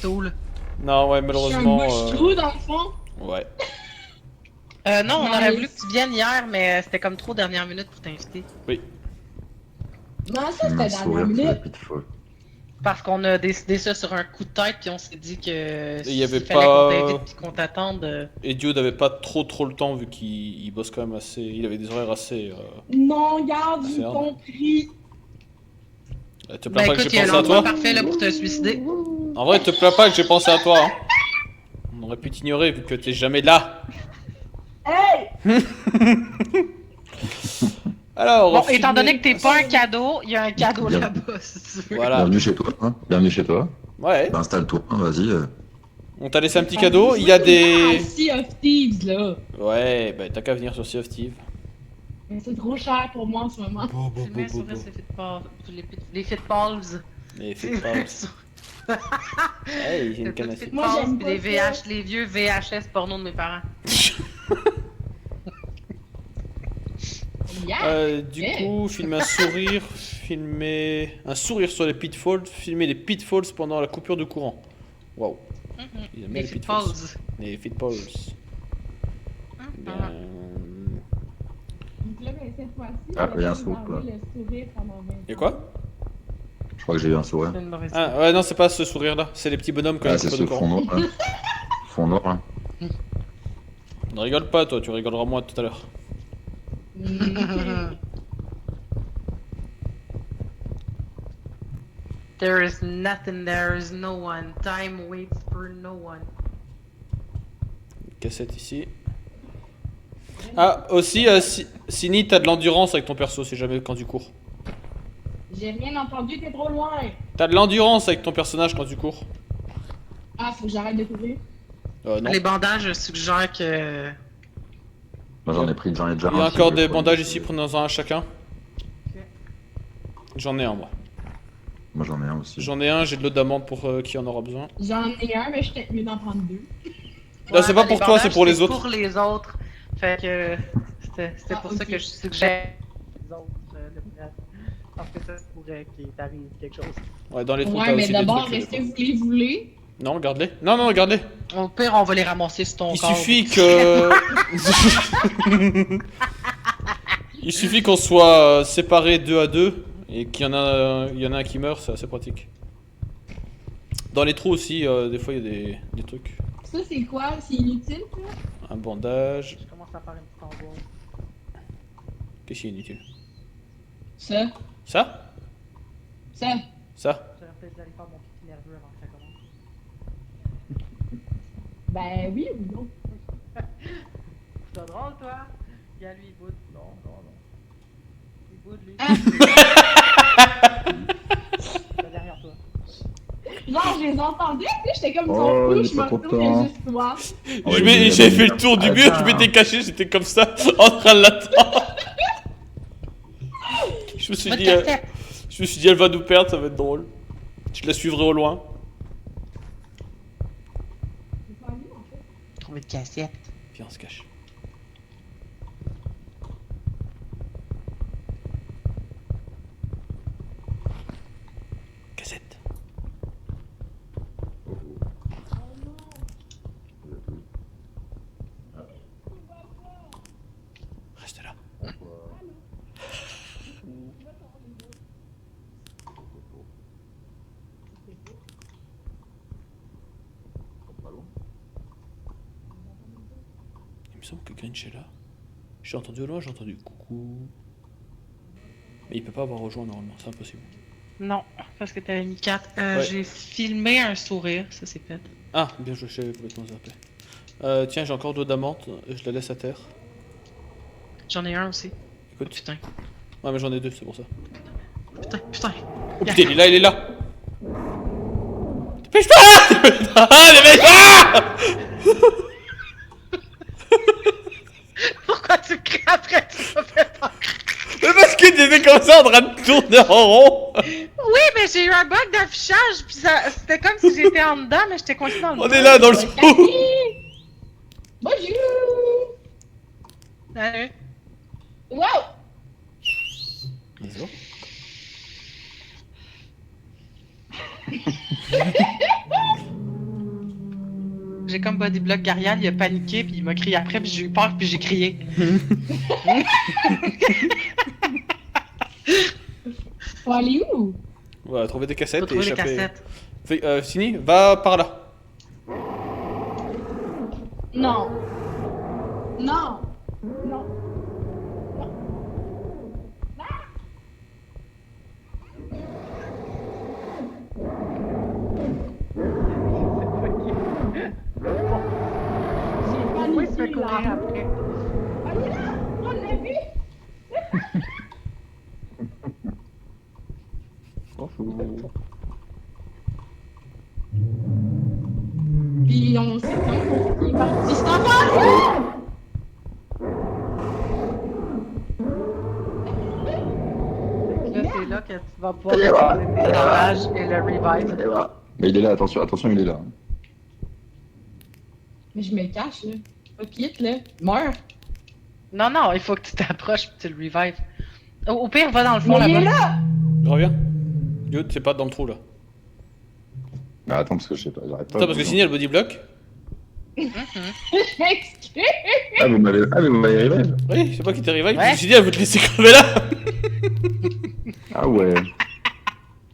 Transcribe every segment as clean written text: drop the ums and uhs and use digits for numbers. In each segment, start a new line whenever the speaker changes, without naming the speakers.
resto, là.
Non, ouais,
Je suis un
malheureusement.
bouche-trou dans le fond.
Ouais.
Non, on
Nice.
aurait voulu que tu viennes hier, mais c'était comme trop dernière minute pour t'inviter.
Oui.
Non, ça,
Film un
c'était dernière
sourire sur les
minute.
pitfalls.
Parce qu'on a décidé ça sur un coup de tête, puis on s'est dit que
il y avait
s'il fallait
pas-
qu'on t'invite puis qu'on t'attende.
Et Dio n'avait pas trop le temps vu qu'il bosse quand même assez. Il avait des horaires assez.
Non, garde, j'ai
Ferme.
compris.
Te plains pas que
écoute, il y
j'ai
a
pensé à
l'endroit
toi?
parfait là pour te suicider.
En vrai, te plains pas que j'ai pensé à toi. Hein. On aurait pu t'ignorer vu que t'es jamais là.
Hey!
Alors, on
Bon,
va
étant
filmer-
donné que t'es pas un cadeau, il y a un cadeau
Bien.
là-bas, si tu veux.
Voilà.
Bienvenue chez toi, hein. Bienvenue chez toi.
Ouais.
Bah, installe-toi, hein, vas-y.
On t'a laissé un petit cadeau. Il y a
Ah,
des.
Sea of Thieves, là.
Ouais, bah t'as qu'à venir sur Sea of Thieves.
Mais c'est trop cher pour moi en ce moment.
C'est bien sur les fitballs.
Les Fitballs. Hey, j'ai une canne à sucre.
Moi, j'aime
Puis les
pas
VH, les vieux VHS porno de mes parents.
Yeah!
Du
Yeah.
coup, filmer un sourire, filmer un sourire sur les pitfalls, filmer les pitfalls pendant la coupure de courant. Waouh. Il aime bien
Les fitballs.
Les pitfalls. Bien.
Donc là, ben, cette fois-ci,
Ah,
on
il y a un
va
saut,
garder
quoi.
le sourire pendant 20 ans.
Et quoi?
Je crois que j'ai eu un sourire.
C'est une mauvaise idée.
Ah ouais, non, c'est pas ce sourire là, c'est les petits bonhommes quand
Ah,
même.
c'est
pas
ce
de
fond
courant.
noir, là. Fond noir, là.
Ne rigole pas, toi, tu rigoleras moins tout à l'heure.
Ok.
There is nothing, there is no one. Time waits for no one.
Cassette ici. Ah, aussi, Sini, t'as de l'endurance avec ton perso, si jamais quand tu cours.
J'ai rien entendu, t'es trop loin.
T'as de l'endurance avec ton personnage quand tu cours.
Ah, faut que j'arrête de courir.
Non.
Les bandages, je suggère que.
Moi, j'en ai pris, j'en ai déjà
Il y a
un,
encore
si
des
vous voulez.
bandages ici, prenons-en un chacun. J'en ai un, moi.
Moi, j'en ai un aussi.
J'en ai un, j'ai de l'eau d'amande pour qui en aura besoin.
J'en ai un, mais je peut-être mieux d'en prendre deux.
Là, c'est pas
les
pour toi,
bandages,
c'est pour les autres.
Pour les autres. Fait que. C'était pour ça
ok.
que je suggère. Les autres, le bref. Parce que ça se pourrait qu'il t'arrive quelque chose.
Ouais, dans les trous, t'as
Ouais, mais
aussi des
d'abord,
trucs.
est-ce que vous les voulez?
Non, garde-les. Non, non, garde-les.
Au pire, on va les ramasser sur ton
Il
corps.
suffit que. Il suffit qu'on soit séparés 2 à 2 et qu'il y en a, il y en a un qui meurt, c'est assez pratique. Dans les trous aussi, des fois il y a des trucs.
Ça, c'est quoi? C'est inutile, ça?
Un bandage.
Je commence à faire une petite angoisse.
Qu'est-ce qui est inutile?
Ça.
Ça?
Ça.
Ça?
J'aurais peut-être dû aller faire mon pipi nerveux avant que ça commence.
Ben oui ou non?
C'est drôle, toi? Regarde, lui, il boude. Non, non, non. Il boude, lui.
Ah.
C'est derrière toi.
Genre, je les entendais, puis j'étais comme
Oh,
ton
il
fou,
est
je
pas
me retourne,
content.
il y a juste toi.
J'ai fait le tour du mur, je m'étais caché, j'étais comme ça, en train de l'attendre. Je me suis
Votre
dit,
cassette!
elle va nous perdre, ça va être drôle. Je la suivrai au loin.
Trouver de cassette.
Viens, on se cache. Cassette. Reste là. Il me semble que Grinch est là. J'ai entendu au loin, j'ai entendu coucou. Mais il peut pas avoir rejoint normalement, c'est impossible.
Non, parce que t'avais mis 4.
Ouais.
J'ai filmé un sourire, ça c'est fait.
Ah, bien joué, j'avais complètement zappé. Tiens, j'ai encore d'eau d'amande, je la laisse à terre.
J'en ai un aussi.
Écoute.
Putain,
Ouais, mais j'en ai deux, c'est pour ça.
putain, putain.
Oh putain, il est là, il est là! Dépêche-toi! Ah, dépêche-toi!
Pourquoi tu cries après tu m'as fait peur?
Mais parce que t'étais comme ça en train de tourner en rond!
Oui, mais j'ai eu un bug d'affichage, puis c'était comme si j'étais en dedans, mais j'étais coincé dans le
On
bug.
est là dans le trou!
Bonjour!
Salut.
Wow!
Bonjour.
j'ai comme body block Garial, il a paniqué, puis il m'a crié après, puis j'ai eu peur, puis j'ai crié.
Faut aller où?
Voilà, trouver des
Faut
cassettes et
trouver les
échapper.
cassettes.
Sini, va par là.
Non. Non. Non. J'ai pas
Oui, tu peux courir
là.
après.
Ah, il est là! On l'a vu! Puis on sait pas pour qui il va. Si c'est un vol!
Là, c'est là que tu vas pouvoir utiliser tes dommages et le revive.
Mais il est là, attention, attention, il est là.
Mais je me cache, là. Pas vite, là. Meurs.
Non, non, il faut que tu t'approches et tu le revives. Au pire, va dans le fond
Mais il est
là-bas.
là!
Reviens. Yo, c'est pas dans le trou là.
Ah, attends, parce que je sais pas, j'arrête pas.
Attends, parce que Sini a le body block.
Je m'excuse!
Ah, mais vous m'avez revive.
Oui, c'est pas qui t'est revive.
Ouais.
Je me suis dit, elle veut te laisser crever là.
Ah ouais.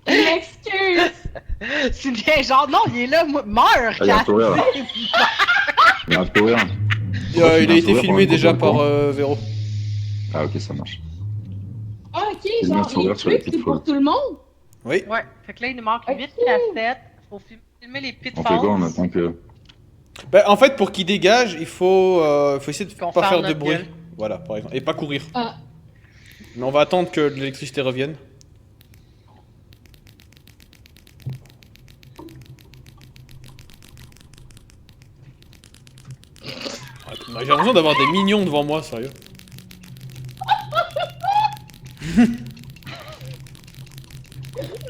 Je m'excuse!
C'est bien, genre, non, il est là, meurs,
Ah, il y a un sourire là. Il y a un sourire.
Il a été
sourire
filmé
pendant
déjà
le
par
concours.
Véro.
Ah, ok, ça marche.
Ah, ok,
Il y a un
genre,
sourire
les
sur les
trucs, c'est
pitfalls.
pour tout le monde?
Oui.
Ouais, fait que là, il nous manque
Ok.
8 cassettes. Faut filmer les
On
pitfalls.
fait quoi en attendant que.
Bah, en fait, pour qu'il dégage, il faut essayer de
Qu'on
pas
ferme
faire de
notre
bruit.
gueule.
Voilà, par exemple. Et pas courir.
Ah.
Mais on va attendre que l'électricité revienne. Ouais, j'ai l'impression d'avoir des mignons devant moi, sérieux.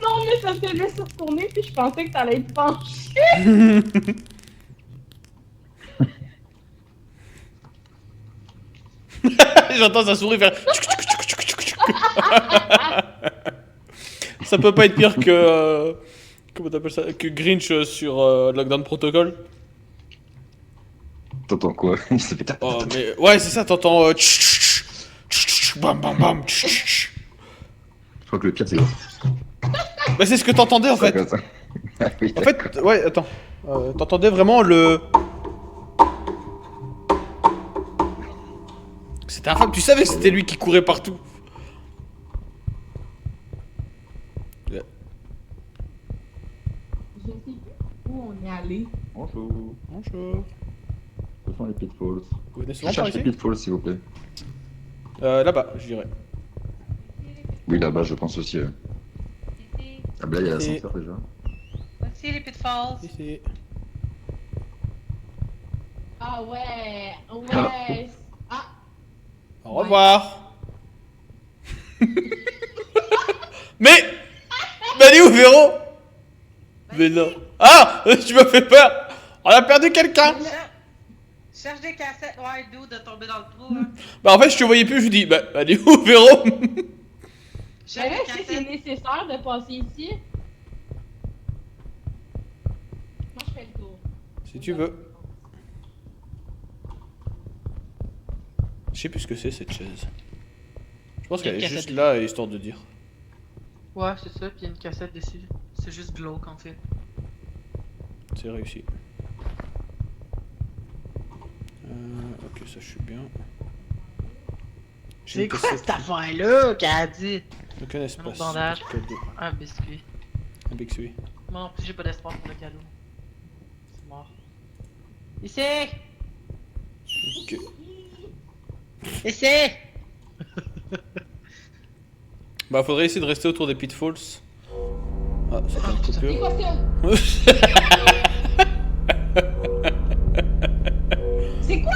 Non, mais ça fait juste retourner, puis je pensais que t'allais être penché.
J'entends sa souris faire. Ça peut pas être pire que. Comment t'appelles ça? Que Grinch sur Lockdown Protocol.
T'entends quoi? Il s'est fait taper.
Oh, mais. Ouais, c'est ça, t'entends. Bam bam bam.
Je crois que le pire c'est quoi?
Bah, c'est ce que t'entendais en fait.
Comme ça. Ah oui,
En fait, ouais, attends. T'entendais vraiment le. C'était infâme, tu savais que c'était lui qui courait partout.
Je sais plus où on est allé.
Bonjour.
Bonjour.
Ce sont les pitfalls.
Vous venez
Je
souvent par
cherche les
ici?
pitfalls s'il vous plaît.
Là-bas, je dirais.
Oui, là-bas, je pense aussi. Ah, bah là, il y a
Et-
l'ascenseur déjà.
Voici les pitfalls.
Ici.
Ah ouais, ouais. Ah,
Au revoir. Mais elle est où, Véro? Mais non. Ah, tu m'as fait peur. On a perdu quelqu'un.
Cherche des cassettes. Ouais, d'où de tomber dans le trou, là.
Bah en fait, je te voyais plus, je dis, bah elle est où, Véro?
Cherche
là,
des
est-ce que c'est
cassettes.
nécessaire de passer ici? Moi, je fais le tour.
Si tu veux. Je sais plus ce que c'est cette chaise. Je pense qu'elle est
Une
juste
cassette.
là, histoire de dire.
Ouais, c'est ça, puis il y a une cassette dessus. C'est juste glauque, en fait.
C'est réussi. Ok, ça je suis bien. J'ai
C'est
une
quoi
cassette.
cette affaire-là qu'elle a dit?
Aucun espace.
autre bandage.
Cadeau.
Un biscuit.
Un biscuit.
Moi non plus, j'ai pas d'espoir pour le cadeau. C'est mort. Ici!
Ok.
Ici!
Bah faudrait essayer de rester autour des pitfalls. Ah, ça fait une
C'est
coupure.
quoi ça? C'est quoi?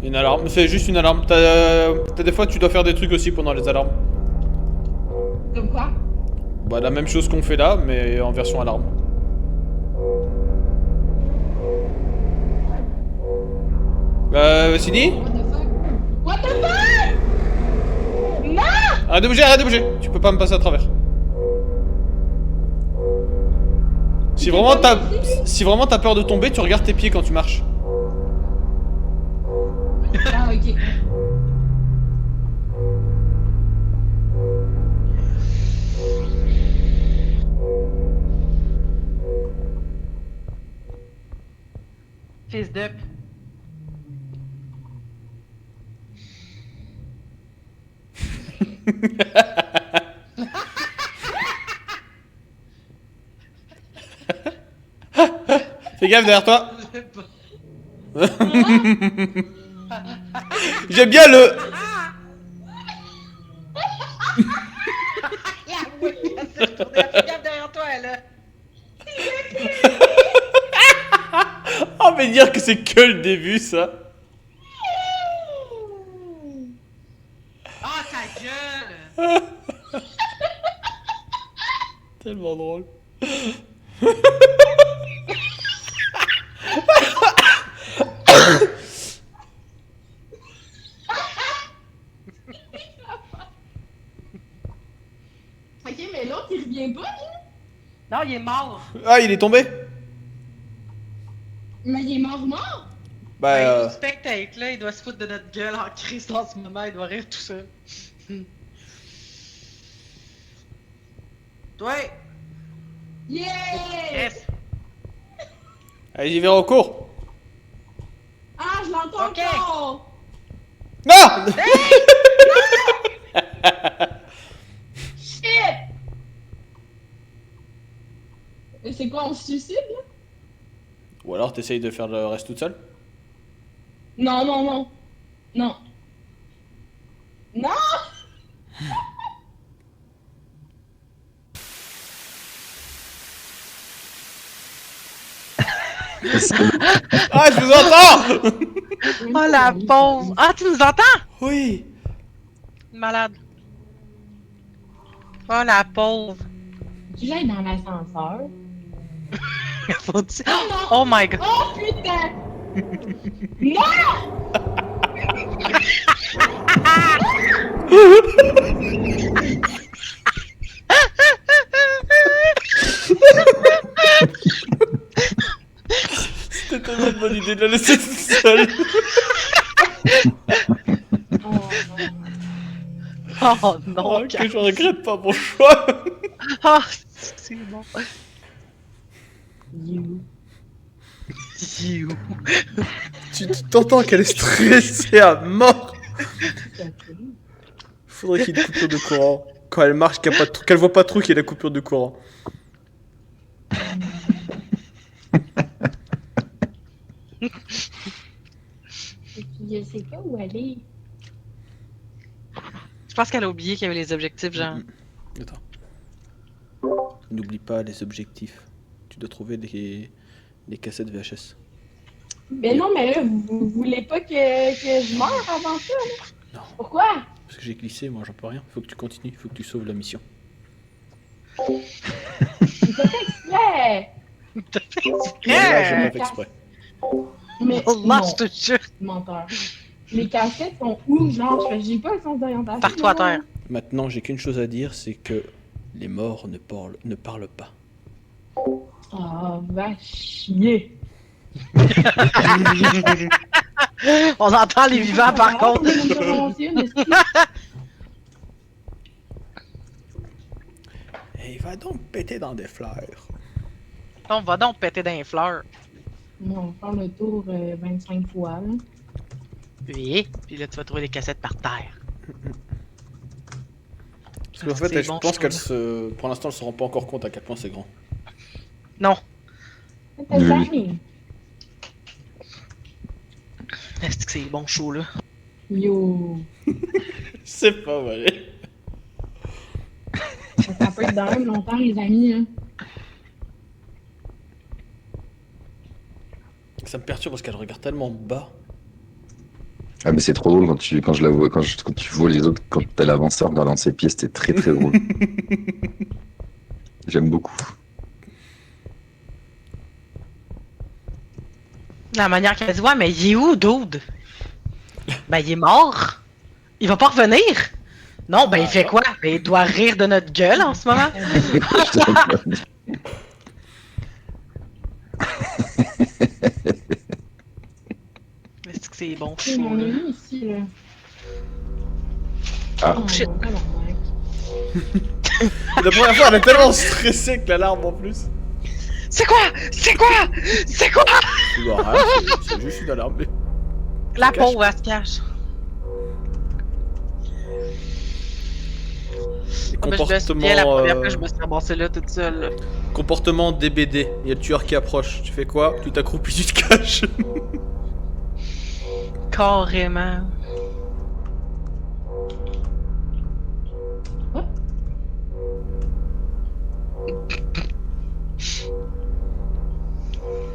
Une alarme, c'est juste une alarme. T'as des fois tu dois faire des trucs aussi pendant les alarmes.
Comme quoi?
Bah la même chose qu'on fait là, mais en version alarme. Sini?
What the fuck? What the fuck? Non!
Arrête de bouger, arrête de bouger. Tu peux pas me passer à travers. Si vraiment t'as peur de tomber, tu regardes tes pieds quand tu marches.
Ah, ok.
Fils d'up.
Fais gaffe derrière toi. J'aime bien le.
Regarde derrière toi, là.
Oh, mais dire que c'est que le début, ça.
Ah, ta gueule!
Tellement drôle.
Ok, mais l'autre, il revient pas, lui?
Non, il est mort.
Ah, il est tombé.
Mais il est mort.
Bah,
Ouais, il spectate, là, il doit se foutre de notre gueule en crise en ce moment, il doit rire tout seul. Toi,
Yeah!
Chris.
allez, j'y vais en cours.
Ah, je l'entends
Ok.
encore!
Non.
Shit! Et c'est quoi, on se suicide, là?
Ou alors t'essayes de faire le reste toute seule.
Non. Non!
Ah, je vous entends.
Oh la pauvre! Ah, tu nous entends?
Oui.
Malade. Oh la pauvre.
Tu j'aille dans l'ascenseur.
Faut-tu-
Oh non!
Oh my god.
Oh putain! Non!
C'était tellement une bonne idée de la laisser toute seule.
Oh non.
Oh, que je regrette pas mon choix.
Oh, c'est bon.
You.
You.
Tu t'entends qu'elle est stressée à mort. Faudrait qu'il y ait une coupure de courant. Quand elle marche, qu'elle voit pas trop qu'il y a la coupure de courant.
Et puis je sais pas où aller.
Je pense qu'elle a oublié qu'il y avait les objectifs, genre.
Attends. N'oublie pas les objectifs. Tu dois trouver des cassettes VHS.
Mais non, mais là, vous voulez pas que je meure avant ça, là?
Non.
Pourquoi?
Parce que j'ai glissé, moi j'en peux rien. Faut que tu continues, faut que tu sauves la mission.
C'est pas fait exprès!
Là, j'ai pas fait exprès.
Mais
Oh là,
non,
je te jure.
menteur. Les cassettes sont où, genre? J'ai pas le sens d'orientation.
Par toi à
là.
terre.
Maintenant, j'ai qu'une chose à dire, c'est que les morts ne parlent pas.
Ah, va chier.
On entend les vivants par contre.
Et va donc péter dans des fleurs.
On va donc péter dans les fleurs.
On va faire le tour 25 fois, là.
Oui. Puis là, tu vas trouver des cassettes par terre.
Parce qu'en fait, je pense qu'elle se. Pour l'instant, elle se rend pas encore compte à quel point c'est grand.
Non.
T'as jamais.
Est-ce que c'est bon chaud là?
Yo.
C'est pas vrai.
Ça peut être dans même longtemps, les amis, hein.
Ça me perturbe parce qu'elle regarde tellement bas.
Ah mais c'est trop drôle quand je la vois, quand tu vois les autres, quand elle avance en regardant ses pieds, c'était très très drôle. J'aime beaucoup.
La manière qu'elle se voit, mais il est où, dude? Ben, il est mort. Il va pas revenir? Non, ben, il fait quoi? Ben, il doit rire de notre gueule en ce moment. que c'est bon.
C'est mon ami ici, là.
Ah.
Oh,
shit.
tabarnak.
La première fois, elle est tellement stressée avec l'alarme en plus.
C'est quoi? C'est quoi? C'est quoi?
Tu vois, rien, c'est juste une alarme. Mais...
La
cache.
pauvre, elle se cache.
Les
Ah, ben, je me souviens la
comportements,
première fois que je me suis ramassée là toute seule. Là.
comportement DBD. Il y a le tueur qui approche. Tu fais quoi? Tu t'accroupis, tu te caches.
Carrément.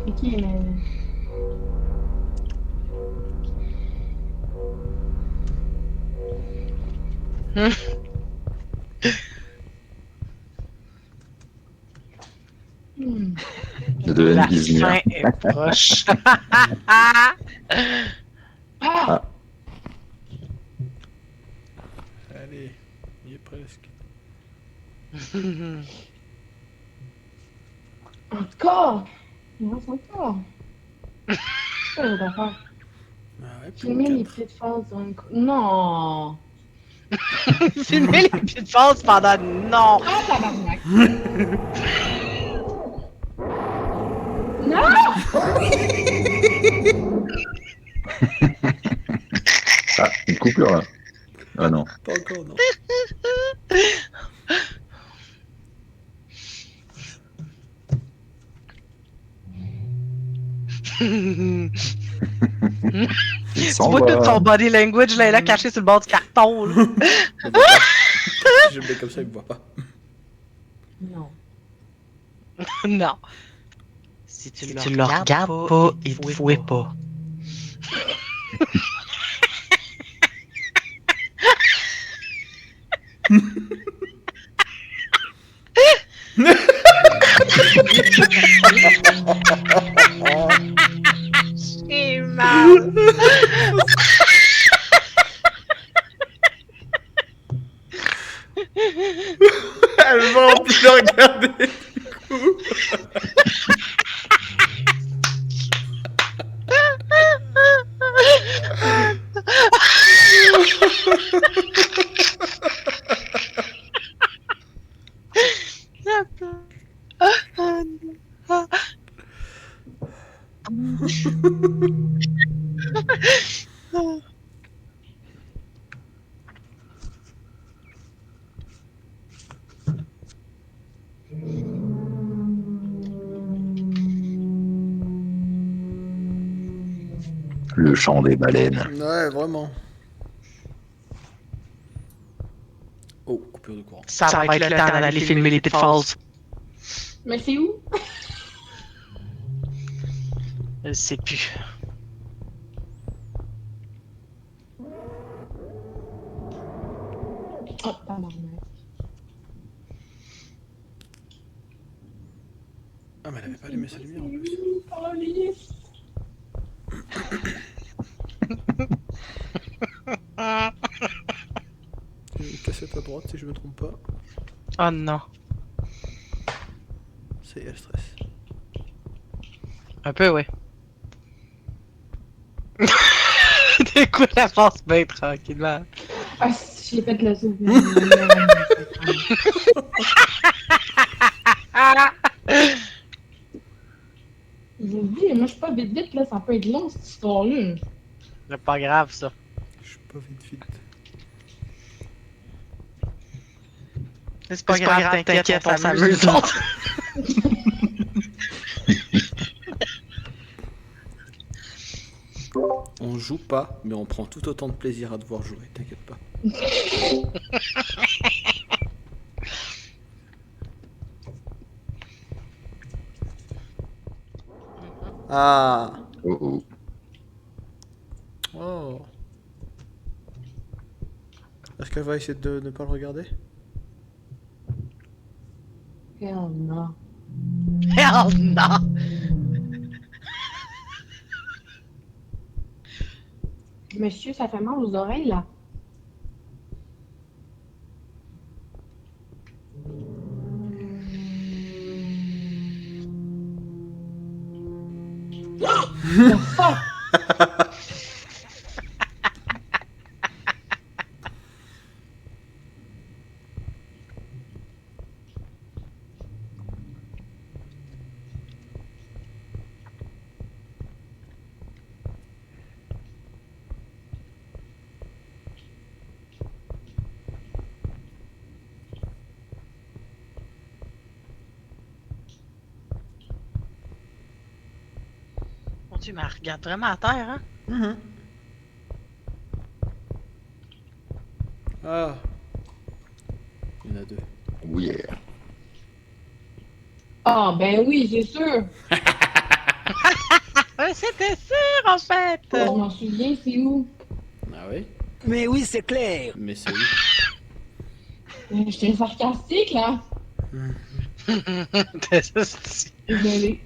Ok, mais. Hmm.
Je devais
La
une bismire.
fin est proche.
Ah!
Allez, il est presque.
Encore! Il me reste encore! C'est quoi l'autre affaire?
Ah ouais,
Filmer les
quatre.
petites phases dans une... Non!
Filmer les petites phases pendant... Non!
Ah, tabarnak! Non!
Ah, une coupure là. Ah non.
Pas encore, non.
Il
Tu
s'en
vois tout son
va.
body language là, caché sur le bord du carton. Là.
Il me voit pas. Si je me mets comme ça, il me voit pas.
Non.
Non. Si tu le regardes pas, il te voit pas. J'ai mal.
Elle va en plus le regarder.
Le chant des baleines.
Ouais, vraiment. Oh, coupure de courant.
Ça va être le temps d'aller filmer les petites phases.
Mais c'est où?
Je sais plus.
Oh, tabarnak.
Ah, mais elle avait pas allumé sa lumière en plus.
Oh, lisse.
Il y a une cassette à droite, si je me trompe pas.
Oh non.
Ça y est, elle stresse.
Un peu, ouais. Des coups, la passe bien tranquillement.
Ah, si, j'ai fait le saut. Je vous dis, moi je suis pas vite vite là, ça peut être long cette histoire-là.
C'est pas grave, ça.
Je suis pas vite vite.
C'est pas grave, t'inquiète, on s'amuse.
On joue pas, mais on prend tout autant de plaisir à devoir jouer, t'inquiète pas. Ah.
Oh oh.
Oh. Est-ce qu'elle va essayer de ne pas le regarder?
Hell no.
Hell no!
Monsieur, ça fait mal aux oreilles là. The fuck?
Dieu, mais elle regarde vraiment à terre, hein?
Mhm. Ah. Il y en a deux.
Oh yeah.
Ah, ben oui, c'est sûr.
C'était sûr, en fait!
Je m'en souviens, c'est où?
Ah oui?
Mais oui, c'est clair.
Mais c'est où?
J'étais sarcastique, là.
T'es juste...
Désolée.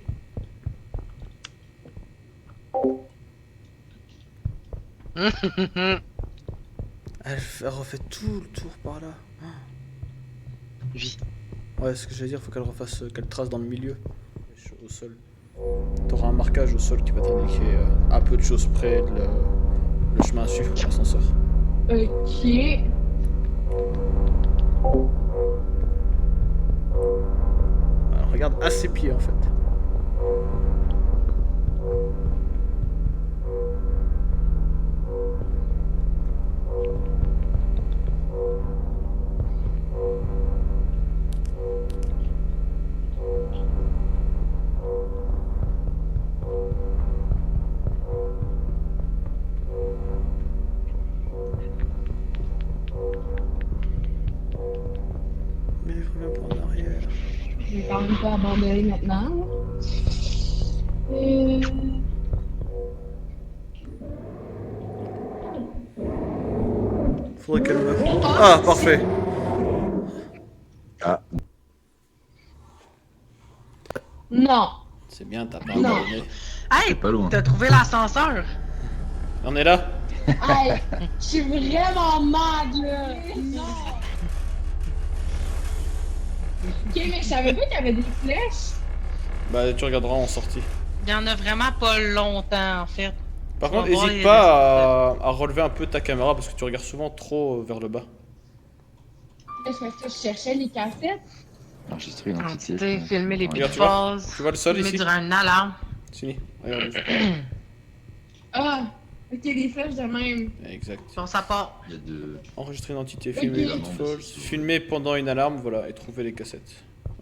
Elle refait tout le tour par là.
Oui.
Ouais, ce que j'allais dire, faut qu'elle refasse, qu'elle trace dans le milieu, au sol. T'auras un marquage au sol qui va t'indiquer à peu de choses près le chemin à suivre pour l'ascenseur.
Ok.
Alors, regarde à ses pieds en fait. Mais reviens pas en arrière.
Je vais quand même pas abandonner maintenant. Là. Euh...
Faudrait qu'elle meure. Ah, parfait.
Ah,
Non.
C'est bien, t'as pas
Non.
abandonné.
Hey!
c'est pas loin.
T'as trouvé l'ascenseur?
On est là?
Hey, je suis vraiment mad, là. Non. Ok, mais je savais pas qu'il y avait des flèches.
Bah, tu regarderas en sortie.
Il y en a vraiment pas longtemps, en fait.
Par
Tu
contre,
vas voir
n'hésite
les
pas à relever un peu ta caméra parce que tu regardes souvent trop vers le bas.
Là, c'est parce que je cherchais les cassettes.
Enregistrer une entité.
Entité, filmer les
Regarde,
petites
tu vois?
phases.
Tu vois le sol
filmer
ici?
durant une alarme.
Sini, regarde.
Ah, ok, des flèches de même.
Exact.
Sur sa part.
Il y a de.
Enregistrer une entité,
Ok.
filmer les
Évidemment,
petites
mais
falls,
c'est-
filmer pendant une alarme, voilà, et trouver les cassettes.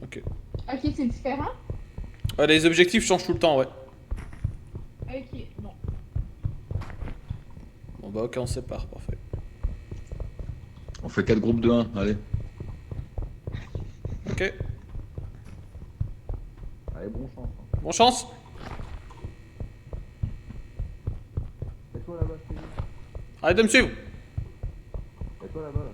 Ok.
Ok, c'est différent?
Ouais, les objectifs changent tout le temps, ouais.
Ok, bon.
Bon bah ok, on se sépare, parfait.
On fait 4 groupes de 1, allez.
Ok,
Allez, bon chance.
bonne chance.
C'est-toi là-bas, je t'ai dit.
Arrête de me suivre.
C'est-toi là-bas, là.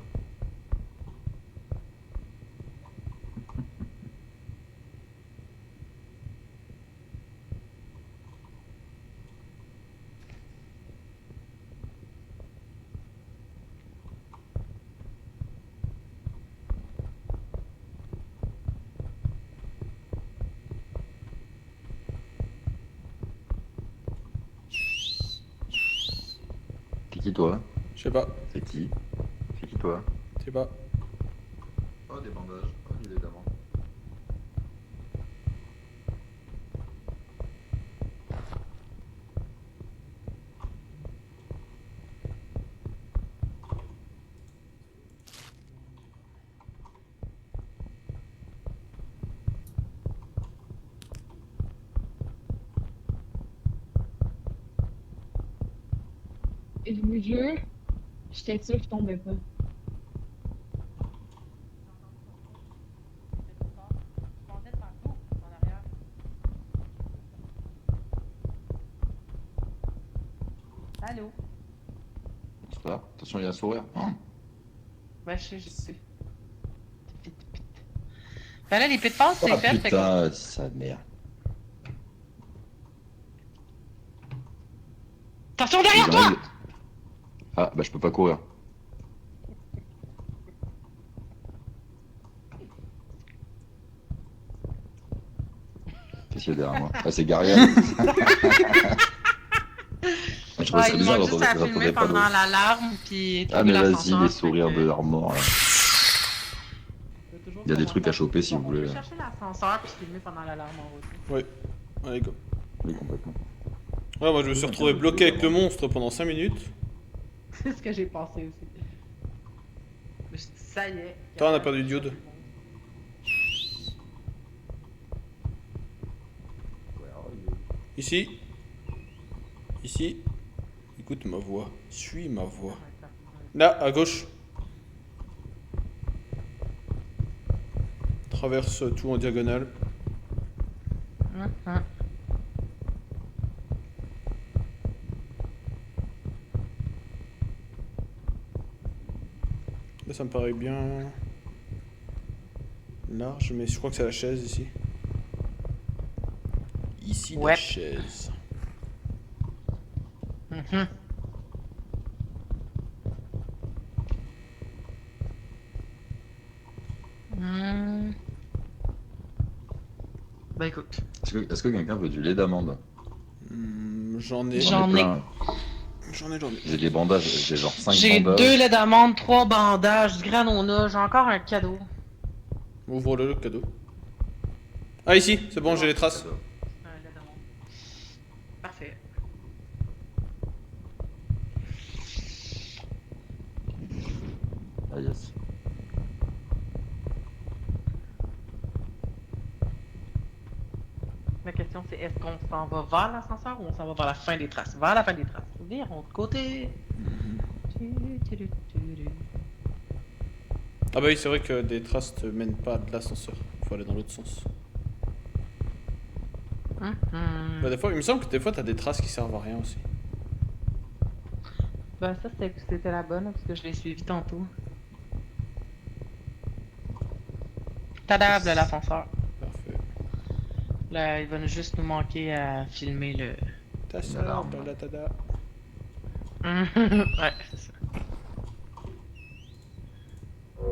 C'est qui toi?
Je sais pas,
C'est qui? C'est qui toi?
je sais pas.
Oh, des bandages, oh, évidemment.
Et je vous jure, j'étais sûre que je tombais pas.
Allô?
C'est pas. Attention, il y a un sourire. Oh.
Ouais, je sais. Ben là, les pits de passe, c'est
Ah
fait. Fait qu'on-
putain, ça merde.
Attention derrière
Ils
toi!
enlèvent- Ah, bah je peux pas courir. Qu'est-ce qu'il y a derrière moi? Ah, c'est Gariel. Je trouve
Ouais,
ça
il
bizarre
manque juste à
d'entendre
filmer
pas
pendant
l'eau.
l'alarme, puis
Ah, mais
trouver
vas-y,
l'ascenseur,
les
fait
sourires
que-
de leur mort, là. Il y a des trucs à choper si vous
On
voulez.
peut
Là.
chercher l'ascenseur, puis filmer pendant l'alarme en route.
Ouais, allez go.
Oui, complètement.
Ouais, moi je me suis retrouvé bloqué avec le monstre pendant 5 minutes.
C'est ce que j'ai pensé aussi. Mais je dis, ça y est.
Toi, on a perdu Diode. Ici. Ici. Écoute ma voix. Suis ma voix. Là, à gauche. Traverse tout en diagonale. Là, ça me paraît bien large, mais je crois que c'est la chaise ici. Ici,
Ouais.
la chaise.
Mhm. Hmm. Bah écoute,
Est-ce que quelqu'un veut du lait d'amande?
J'en ai.
J'en ai.
plein.
J'en ai.
J'ai des bandages, j'ai genre 5
j'ai
bandages.
2 laits d'amande, 3 bandages, du granona, j'ai encore un cadeau.
Ouvre-le, le cadeau. Ah, ici, c'est bon, j'ai les traces.
Un lait d'amande. Parfait.
Ah yes.
La question c'est est-ce qu'on s'en va vers l'ascenseur ou on s'en va vers la fin des traces? Vers la fin des traces. Virons de côté.
Ah bah oui, c'est vrai que des traces te mènent pas de l'ascenseur. Faut aller dans l'autre sens.
Mhm.
Bah des fois, il me semble que des fois t'as des traces qui servent à rien aussi.
Ben ça c'était la bonne parce que je l'ai suivi tantôt. Tadab de l'ascenseur.
Parfait.
Là, il va juste nous manquer à filmer le.
Ta
Alarme.
sœur, tada.
Ouais, c'est ça.
Ah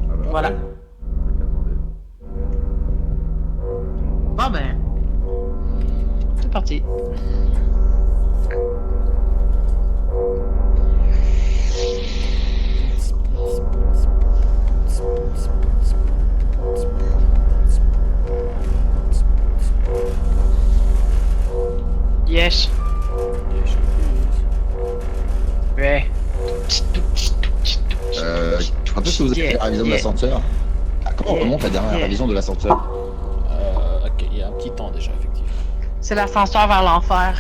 bah,
Voilà.
attendez.
Bon ben. C'est parti. Yes. Ouais.
Quand est-ce que vous avez fait la révision de l'ascenseur? Ah, comment on remonte la dernière révision de l'ascenseur?
Ok, il y a un petit temps déjà, effectivement.
C'est l'ascenseur vers l'enfer.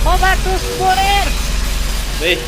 On va tous mourir!
Mais